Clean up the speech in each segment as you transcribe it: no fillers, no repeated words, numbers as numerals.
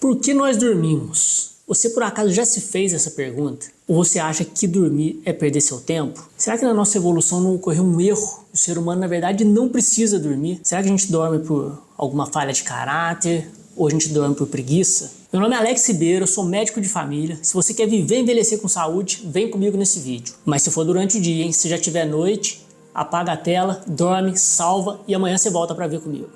Por que nós dormimos? Você por acaso já se fez essa pergunta? Ou você acha que dormir é perder seu tempo? Será que na nossa evolução não ocorreu um erro? O ser humano, na verdade, não precisa dormir? Será que a gente dorme por alguma falha de caráter? Ou a gente dorme por preguiça? Meu nome é Alex Ribeiro, eu sou médico de família. Se você quer viver e envelhecer com saúde, vem comigo nesse vídeo. Mas se for durante o dia, hein? Se já tiver noite, apaga a tela, dorme, salva e amanhã você volta para ver comigo.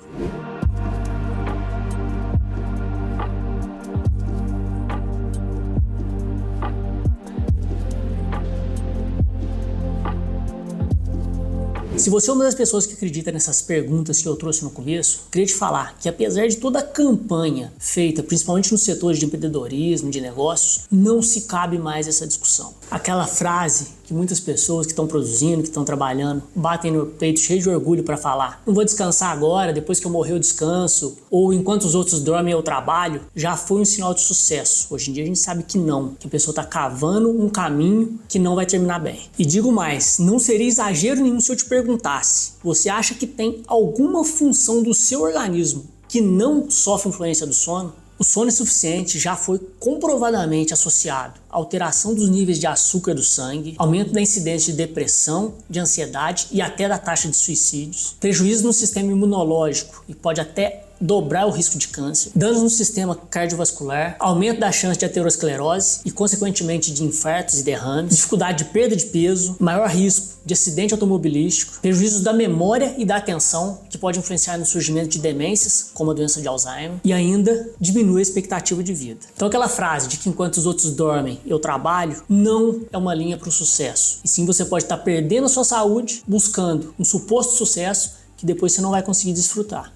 Se você é uma das pessoas que acredita nessas perguntas que eu trouxe no começo, queria te falar que apesar de toda a campanha feita, principalmente nos setores de empreendedorismo, de negócios, não se cabe mais essa discussão. Aquela frase que muitas pessoas que estão produzindo, que estão trabalhando, batem no peito cheio de orgulho para falar: não vou descansar agora, depois que eu morrer eu descanso, ou enquanto os outros dormem eu trabalho, já foi um sinal de sucesso. Hoje em dia a gente sabe que não, que a pessoa está cavando um caminho que não vai terminar bem. E digo mais, não seria exagero nenhum se eu te perguntasse: você acha que tem alguma função do seu organismo que não sofre influência do sono? O sono insuficiente já foi comprovadamente associado à alteração dos níveis de açúcar do sangue, aumento da incidência de depressão, de ansiedade e até da taxa de suicídios, prejuízo no sistema imunológico e pode até dobrar o risco de câncer, danos no sistema cardiovascular, aumento da chance de aterosclerose e, consequentemente, de infartos e derrames, dificuldade de perda de peso, maior risco de acidente automobilístico, prejuízos da memória e da atenção, que pode influenciar no surgimento de demências, como a doença de Alzheimer, e ainda diminui a expectativa de vida. Então aquela frase de que enquanto os outros dormem, eu trabalho, não é uma linha para o sucesso. E sim, você pode estar perdendo a sua saúde, buscando um suposto sucesso que depois você não vai conseguir desfrutar.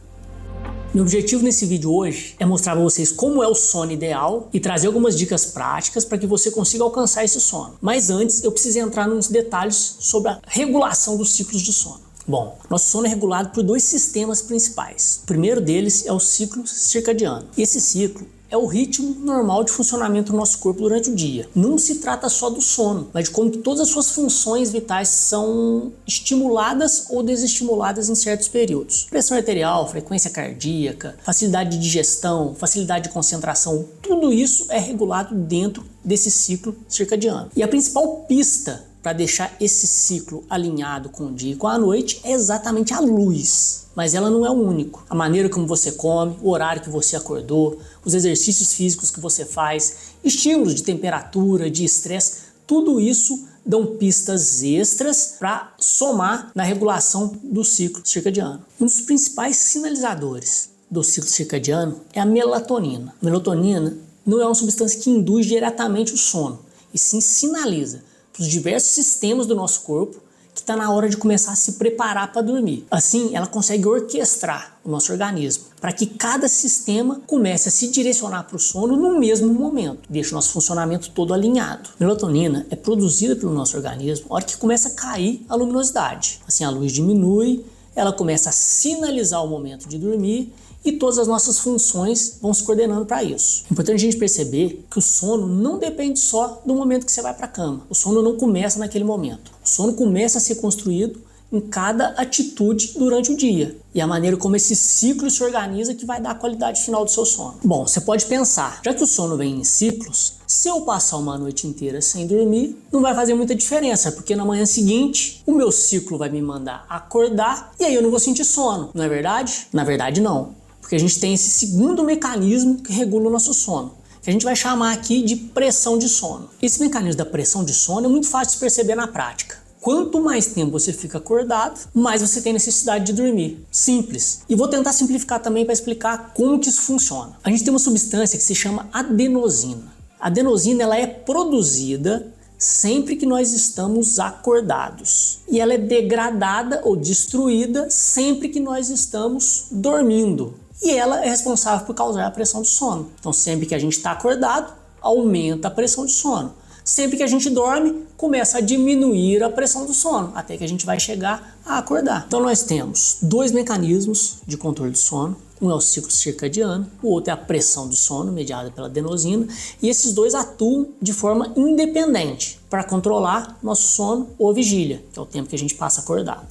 Meu objetivo nesse vídeo hoje é mostrar para vocês como é o sono ideal e trazer algumas dicas práticas para que você consiga alcançar esse sono. Mas antes, eu preciso entrar nos detalhes sobre a regulação dos ciclos de sono. Bom, nosso sono é regulado por dois sistemas principais. O primeiro deles é o ciclo circadiano. Esse ciclo é o ritmo normal de funcionamento do nosso corpo durante o dia. Não se trata só do sono, mas de como todas as suas funções vitais são estimuladas ou desestimuladas em certos períodos. Pressão arterial, frequência cardíaca, facilidade de digestão, facilidade de concentração, tudo isso é regulado dentro desse ciclo circadiano. E a principal pista para deixar esse ciclo alinhado com o dia e com a noite é exatamente a luz. Mas ela não é o único. A maneira como você come, o horário que você acordou, os exercícios físicos que você faz, estímulos de temperatura, de estresse, tudo isso dão pistas extras para somar na regulação do ciclo circadiano. Um dos principais sinalizadores do ciclo circadiano é a melatonina. A melatonina não é uma substância que induz diretamente o sono, e sim sinaliza para os diversos sistemas do nosso corpo que está na hora de começar a se preparar para dormir. Assim, ela consegue orquestrar o nosso organismo para que cada sistema comece a se direcionar para o sono no mesmo momento, deixa o nosso funcionamento todo alinhado. A melatonina é produzida pelo nosso organismo na hora que começa a cair a luminosidade. Assim, a luz diminui, ela começa a sinalizar o momento de dormir e todas as nossas funções vão se coordenando para isso. É importante a gente perceber que o sono não depende só do momento que você vai para a cama. O sono não começa naquele momento. O sono começa a ser construído em cada atitude durante o dia. E a maneira como esse ciclo se organiza que vai dar a qualidade final do seu sono. Bom, você pode pensar, já que o sono vem em ciclos, se eu passar uma noite inteira sem dormir, não vai fazer muita diferença, porque na manhã seguinte o meu ciclo vai me mandar acordar e aí eu não vou sentir sono, não é verdade? Na verdade não. Porque a gente tem esse segundo mecanismo que regula o nosso sono, que a gente vai chamar aqui de pressão de sono. Esse mecanismo da pressão de sono é muito fácil de perceber na prática. Quanto mais tempo você fica acordado, mais você tem necessidade de dormir. Simples. E vou tentar simplificar também para explicar como que isso funciona. A gente tem uma substância que se chama adenosina. A adenosina ela é produzida sempre que nós estamos acordados. E ela é degradada ou destruída sempre que nós estamos dormindo. E ela é responsável por causar a pressão de sono. Então sempre que a gente está acordado, aumenta a pressão de sono. Sempre que a gente dorme, começa a diminuir a pressão do sono, até que a gente vai chegar a acordar. Então nós temos dois mecanismos de controle do sono. Um é o ciclo circadiano, o outro é a pressão do sono, mediada pela adenosina. E esses dois atuam de forma independente para controlar nosso sono ou vigília, que é o tempo que a gente passa acordado.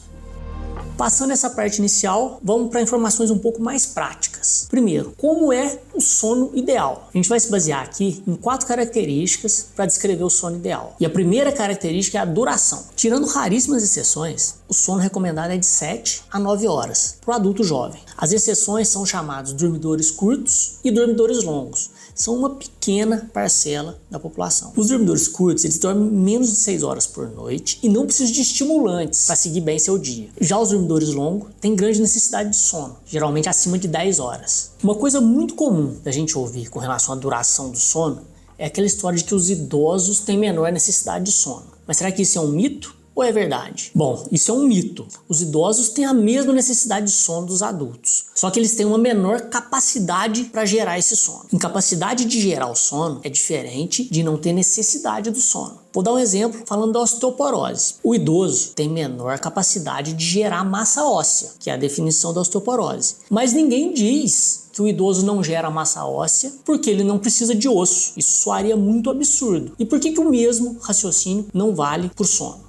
Passando essa parte inicial, vamos para informações um pouco mais práticas. características. Primeiro, como é o sono ideal? A gente vai se basear aqui em 4 características para descrever o sono ideal. E a primeira característica é a duração. Tirando raríssimas exceções, o sono recomendado é de 7 a 9 horas para o adulto jovem. As exceções são chamados dormidores curtos e dormidores longos. São uma pequena parcela da população. Os dormidores curtos, eles dormem menos de 6 horas por noite e não precisam de estimulantes para seguir bem seu dia. Já os dormidores longos têm grande necessidade de sono, geralmente acima de 10 horas. Uma coisa muito comum da gente ouvir com relação à duração do sono é aquela história de que os idosos têm menor necessidade de sono. Mas será que isso é um mito? Ou é verdade? Bom, isso é um mito. Os idosos têm a mesma necessidade de sono dos adultos, só que eles têm uma menor capacidade para gerar esse sono. Incapacidade de gerar o sono é diferente de não ter necessidade do sono. Vou dar um exemplo falando da osteoporose. O idoso tem menor capacidade de gerar massa óssea, que é a definição da osteoporose. Mas ninguém diz que o idoso não gera massa óssea porque ele não precisa de osso. Isso soaria muito absurdo. E por que o mesmo raciocínio não vale para o sono?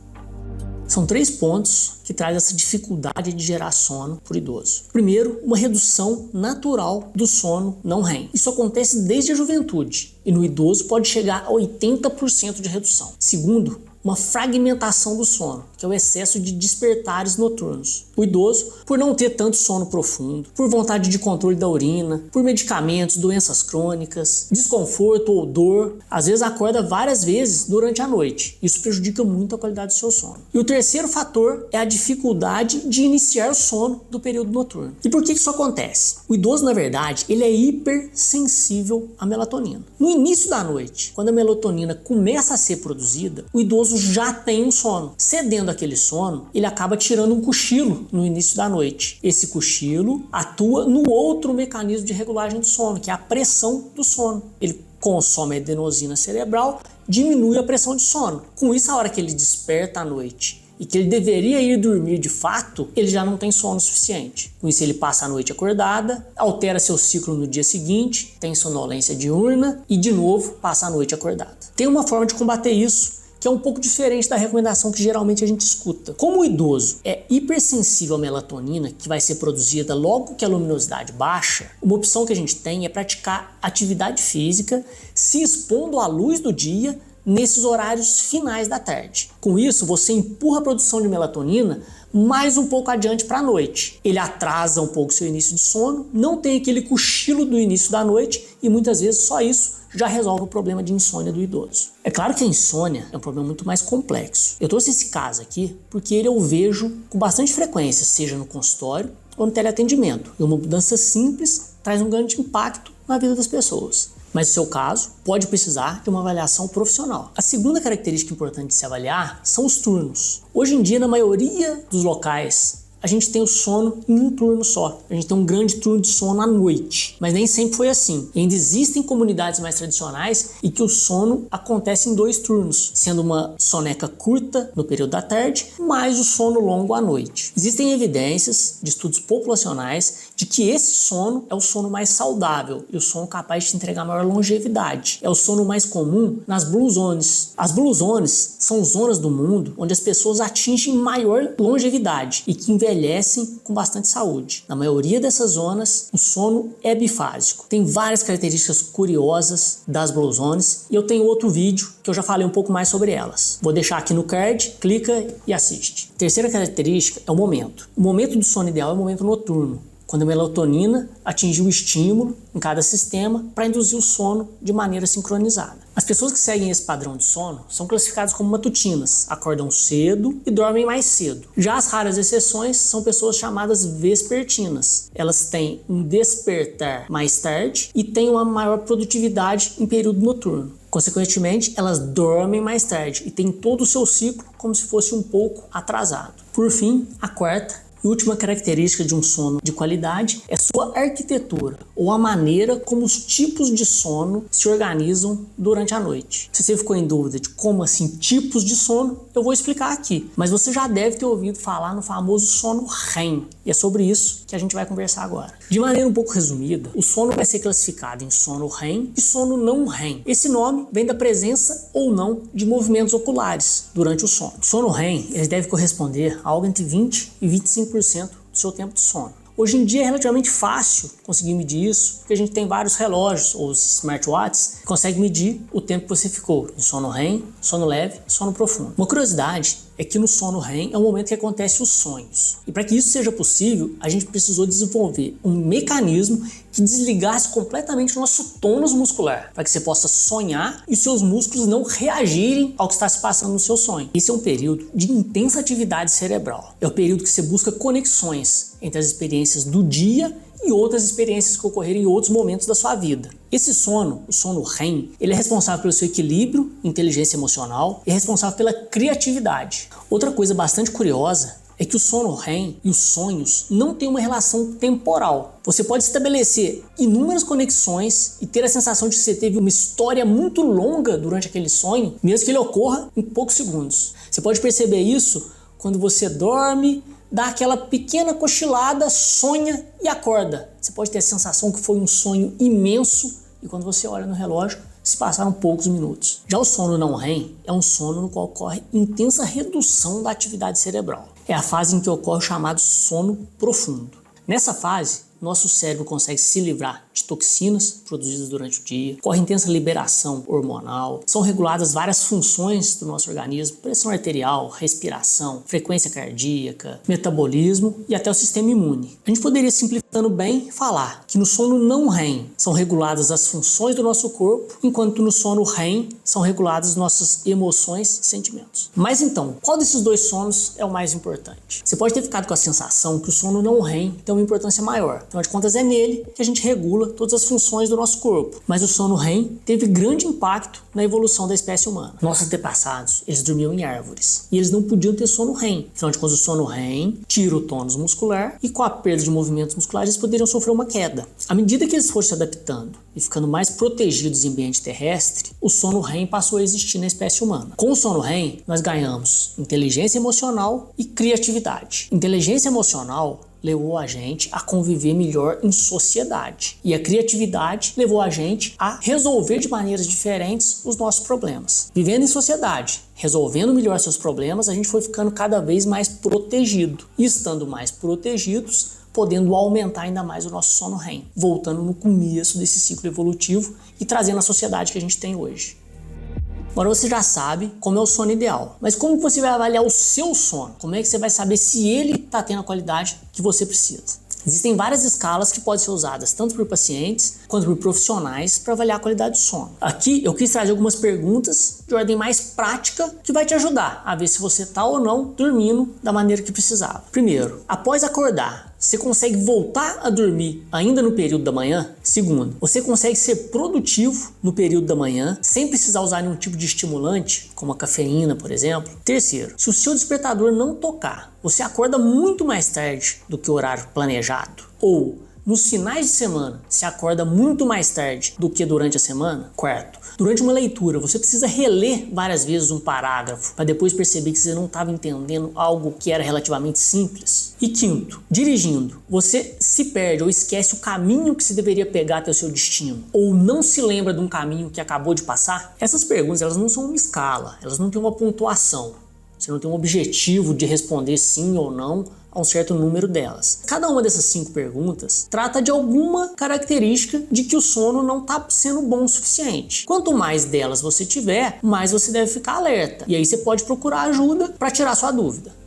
São 3 pontos que trazem essa dificuldade de gerar sono por idoso. Primeiro, uma redução natural do sono não REM. Isso acontece desde a juventude e no idoso pode chegar a 80% de redução. Segundo, uma fragmentação do sono, que é o excesso de despertares noturnos. O idoso, por não ter tanto sono profundo, por vontade de controle da urina, por medicamentos, doenças crônicas, desconforto ou dor, às vezes acorda várias vezes durante a noite. Isso prejudica muito a qualidade do seu sono. E o terceiro fator é a dificuldade de iniciar o sono do período noturno. E por que isso acontece? O idoso, na verdade, ele é hipersensível à melatonina. No início da noite, quando a melatonina começa a ser produzida, o idoso já tem um sono. Cedendo aquele sono, ele acaba tirando um cochilo no início da noite. Esse cochilo atua no outro mecanismo de regulagem do sono, que é a pressão do sono. Ele consome a adenosina cerebral, diminui a pressão de sono. Com isso, a hora que ele desperta à noite e que ele deveria ir dormir de fato, ele já não tem sono suficiente. Com isso, ele passa a noite acordada, altera seu ciclo no dia seguinte, tem sonolência diurna e, de novo, passa a noite acordada. Tem uma forma de combater isso, que é um pouco diferente da recomendação que geralmente a gente escuta. Como o idoso é hipersensível à melatonina, que vai ser produzida logo que a luminosidade baixa, uma opção que a gente tem é praticar atividade física se expondo à luz do dia nesses horários finais da tarde. Com isso, você empurra a produção de melatonina mais um pouco adiante para a noite. Ele atrasa um pouco seu início de sono, não tem aquele cochilo do início da noite e muitas vezes só isso já resolve o problema de insônia do idoso. É claro que a insônia é um problema muito mais complexo. Eu trouxe esse caso aqui porque ele eu vejo com bastante frequência, seja no consultório ou no teleatendimento. E uma mudança simples traz um grande impacto na vida das pessoas. Mas no seu caso, pode precisar de uma avaliação profissional. A segunda característica importante de se avaliar são os turnos. Hoje em dia, na maioria dos locais, a gente tem o sono em um turno só. A gente tem um grande turno de sono à noite. Mas nem sempre foi assim. E ainda existem comunidades mais tradicionais em que o sono acontece em 2 turnos, sendo uma soneca curta no período da tarde, mais o sono longo à noite. Existem evidências de estudos populacionais de que esse sono é o sono mais saudável e o sono capaz de te entregar maior longevidade. É o sono mais comum nas Blue Zones. As Blue Zones são zonas do mundo onde as pessoas atingem maior longevidade e que envelhecem com bastante saúde. Na maioria dessas zonas, o sono é bifásico. Tem várias características curiosas das Blue Zones e eu tenho outro vídeo que eu já falei um pouco mais sobre elas. Vou deixar aqui no card, clica e assiste. Terceira característica é o momento. O momento do sono ideal é o momento noturno, quando a melatonina atinge o estímulo em cada sistema para induzir o sono de maneira sincronizada. As pessoas que seguem esse padrão de sono são classificadas como matutinas, acordam cedo e dormem mais cedo. Já as raras exceções são pessoas chamadas vespertinas. Elas têm um despertar mais tarde e têm uma maior produtividade em período noturno. Consequentemente, elas dormem mais tarde e têm todo o seu ciclo como se fosse um pouco atrasado. Por fim, a quarta e última característica de um sono de qualidade é sua arquitetura, ou a maneira como os tipos de sono se organizam durante a noite. Se você ficou em dúvida de como assim tipos de sono, eu vou explicar aqui. Mas você já deve ter ouvido falar no famoso sono REM, e é sobre isso que a gente vai conversar agora. De maneira um pouco resumida, o sono vai ser classificado em sono REM e sono não REM. Esse nome vem da presença ou não de movimentos oculares durante o sono. O sono REM ele deve corresponder a algo entre 20 e 25% do seu tempo de sono. Hoje em dia é relativamente fácil conseguir medir isso, porque a gente tem vários relógios, ou os smartwatches, que conseguem medir o tempo que você ficou em sono REM, sono leve, sono profundo. Uma curiosidade é que no sono REM é o momento que acontecem os sonhos. E para que isso seja possível, a gente precisou desenvolver um mecanismo que desligasse completamente o nosso tônus muscular, para que você possa sonhar e os seus músculos não reagirem ao que está se passando no seu sonho. Esse é um período de intensa atividade cerebral. É o período que você busca conexões entre as experiências do dia e outras experiências que ocorreram em outros momentos da sua vida. Esse sono, o sono REM, ele é responsável pelo seu equilíbrio, inteligência emocional e é responsável pela criatividade. Outra coisa bastante curiosa é que o sono REM e os sonhos não têm uma relação temporal. Você pode estabelecer inúmeras conexões e ter a sensação de que você teve uma história muito longa durante aquele sonho, mesmo que ele ocorra em poucos segundos. Você pode perceber isso quando você dorme, dá aquela pequena cochilada, sonha e acorda. Você pode ter a sensação que foi um sonho imenso e quando você olha no relógio, se passaram poucos minutos. Já o sono não REM é um sono no qual ocorre intensa redução da atividade cerebral. É a fase em que ocorre o chamado sono profundo. Nessa fase, nosso cérebro consegue se livrar de toxinas produzidas durante o dia, ocorre intensa liberação hormonal, são reguladas várias funções do nosso organismo, pressão arterial, respiração, frequência cardíaca, metabolismo e até o sistema imune. A gente poderia, simplificando bem, falar que no sono não REM são reguladas as funções do nosso corpo, enquanto no sono REM são reguladas nossas emoções e sentimentos. Mas então, qual desses dois sonos é o mais importante? Você pode ter ficado com a sensação que o sono não REM tem uma importância maior. Afinal de contas, é nele que a gente regula todas as funções do nosso corpo. Mas o sono REM teve grande impacto na evolução da espécie humana. Nossos antepassados, eles dormiam em árvores. E eles não podiam ter sono REM. Afinal de contas, o sono REM tira o tônus muscular e com a perda de movimentos musculares, eles poderiam sofrer uma queda. À medida que eles foram se adaptando e ficando mais protegidos em ambiente terrestre, o sono REM passou a existir na espécie humana. Com o sono REM, nós ganhamos inteligência emocional e criatividade. Inteligência emocional levou a gente a conviver melhor em sociedade. E a criatividade levou a gente a resolver de maneiras diferentes os nossos problemas. Vivendo em sociedade, resolvendo melhor seus problemas, a gente foi ficando cada vez mais protegido. E estando mais protegidos, podendo aumentar ainda mais o nosso sono REM, voltando no começo desse ciclo evolutivo e trazendo a sociedade que a gente tem hoje. Agora você já sabe como é o sono ideal, mas como você vai avaliar o seu sono? Como é que você vai saber se ele está tendo a qualidade que você precisa? Existem várias escalas que podem ser usadas tanto por pacientes quanto por profissionais para avaliar a qualidade do sono. Aqui eu quis trazer algumas perguntas de ordem mais prática que vai te ajudar a ver se você está ou não dormindo da maneira que precisava. Primeiro, após acordar, você consegue voltar a dormir ainda no período da manhã? Segundo, você consegue ser produtivo no período da manhã sem precisar usar nenhum tipo de estimulante, como a cafeína, por exemplo? Terceiro, se o seu despertador não tocar, você acorda muito mais tarde do que o horário planejado? Ou nos finais de semana, se acorda muito mais tarde do que durante a semana? Quarto, durante uma leitura, você precisa reler várias vezes um parágrafo para depois perceber que você não estava entendendo algo que era relativamente simples? E quinto, dirigindo, você se perde ou esquece o caminho que você deveria pegar até o seu destino? Ou não se lembra de um caminho que acabou de passar? Essas perguntas, elas não são uma escala, elas não têm uma pontuação. Você não tem um objetivo de responder sim ou não a um certo número delas. Cada uma dessas 5 perguntas trata de alguma característica de que o sono não está sendo bom o suficiente. Quanto mais delas você tiver, mais você deve ficar alerta. E aí você pode procurar ajuda para tirar sua dúvida.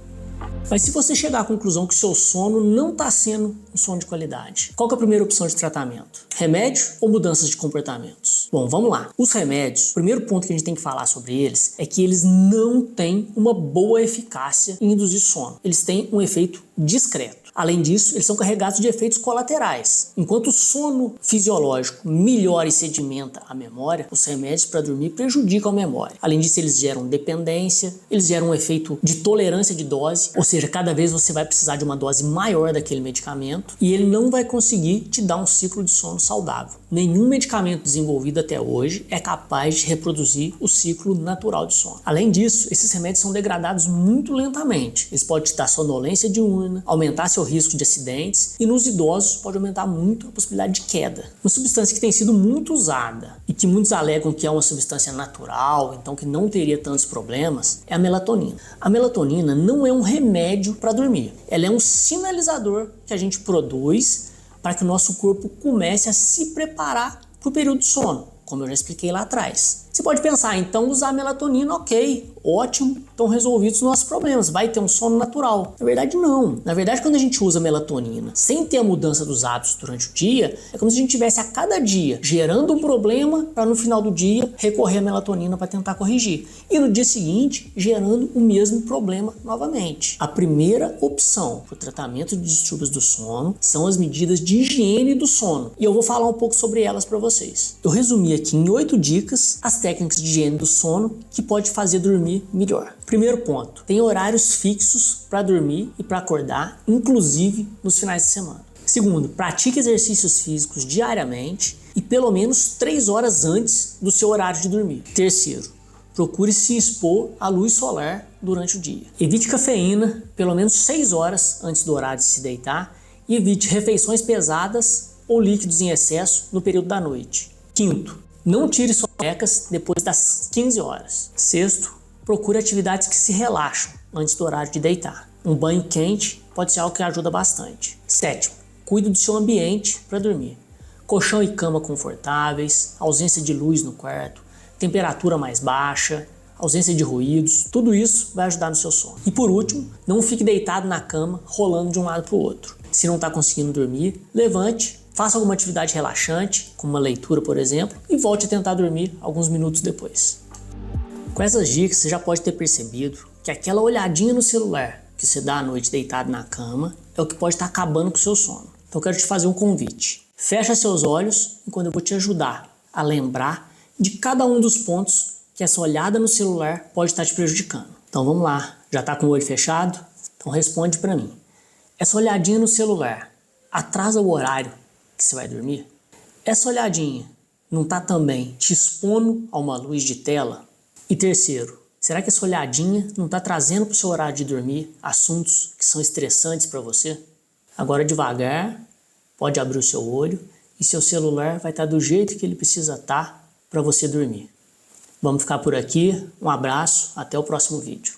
Mas se você chegar à conclusão que o seu sono não está sendo um sono de qualidade, qual que é a primeira opção de tratamento? Remédio ou mudanças de comportamentos? Bom, vamos lá. Os remédios, o primeiro ponto que a gente tem que falar sobre eles é que eles não têm uma boa eficácia em induzir sono. Eles têm um efeito discreto. Além disso, eles são carregados de efeitos colaterais. Enquanto o sono fisiológico melhora e sedimenta a memória, os remédios para dormir prejudicam a memória. Além disso, eles geram dependência, eles geram um efeito de tolerância de dose, ou seja, cada vez você vai precisar de uma dose maior daquele medicamento e ele não vai conseguir te dar um ciclo de sono saudável. Nenhum medicamento desenvolvido até hoje é capaz de reproduzir o ciclo natural de sono. Além disso, esses remédios são degradados muito lentamente. Eles podem te dar sonolência diurna, aumentar seu seu risco de acidentes e nos idosos pode aumentar muito a possibilidade de queda. Uma substância que tem sido muito usada e que muitos alegam que é uma substância natural, então que não teria tantos problemas, é a melatonina. A melatonina não é um remédio para dormir, ela é um sinalizador que a gente produz para que o nosso corpo comece a se preparar para o período de sono, como eu já expliquei lá atrás. Você pode pensar, então usar melatonina, ok, ótimo, estão resolvidos os nossos problemas, vai ter um sono natural. Na verdade, não. Na verdade, quando a gente usa melatonina sem ter a mudança dos hábitos durante o dia, é como se a gente tivesse a cada dia gerando um problema para no final do dia recorrer à melatonina para tentar corrigir. E no dia seguinte, gerando o mesmo problema novamente. A primeira opção para o tratamento de distúrbios do sono são as medidas de higiene do sono. E eu vou falar um pouco sobre elas para vocês. Eu resumi aqui em 8 dicas as técnicas de higiene do sono que pode fazer dormir melhor. Primeiro ponto, tem horários fixos para dormir e para acordar, inclusive nos finais de semana. Segundo, pratique exercícios físicos diariamente e pelo menos 3 horas antes do seu horário de dormir. Terceiro, procure se expor à luz solar durante o dia. Evite cafeína pelo menos 6 horas antes do horário de se deitar e evite refeições pesadas ou líquidos em excesso no período da noite. Quinto, não tire sonecas depois das 15 horas. Sexto, procure atividades que se relaxam antes do horário de deitar. Um banho quente pode ser algo que ajuda bastante. Sétimo, cuide do seu ambiente para dormir. Colchão e cama confortáveis, ausência de luz no quarto, temperatura mais baixa, ausência de ruídos, tudo isso vai ajudar no seu sono. E por último, não fique deitado na cama rolando de um lado para o outro. Se não está conseguindo dormir, levante, faça alguma atividade relaxante, como uma leitura, por exemplo, e volte a tentar dormir alguns minutos depois. Com essas dicas, você já pode ter percebido que aquela olhadinha no celular que você dá à noite deitado na cama é o que pode estar acabando com o seu sono. Então eu quero te fazer um convite. Fecha seus olhos enquanto eu vou te ajudar a lembrar de cada um dos pontos que essa olhada no celular pode estar te prejudicando. Então vamos lá, já está com o olho fechado? Então responde para mim. Essa olhadinha no celular atrasa o horário que você vai dormir? Essa olhadinha não está também te expondo a uma luz de tela? E terceiro, será que essa olhadinha não está trazendo para o seu horário de dormir assuntos que são estressantes para você? Agora devagar, pode abrir o seu olho e seu celular vai estar do jeito que ele precisa estar para você dormir. Vamos ficar por aqui, um abraço, até o próximo vídeo.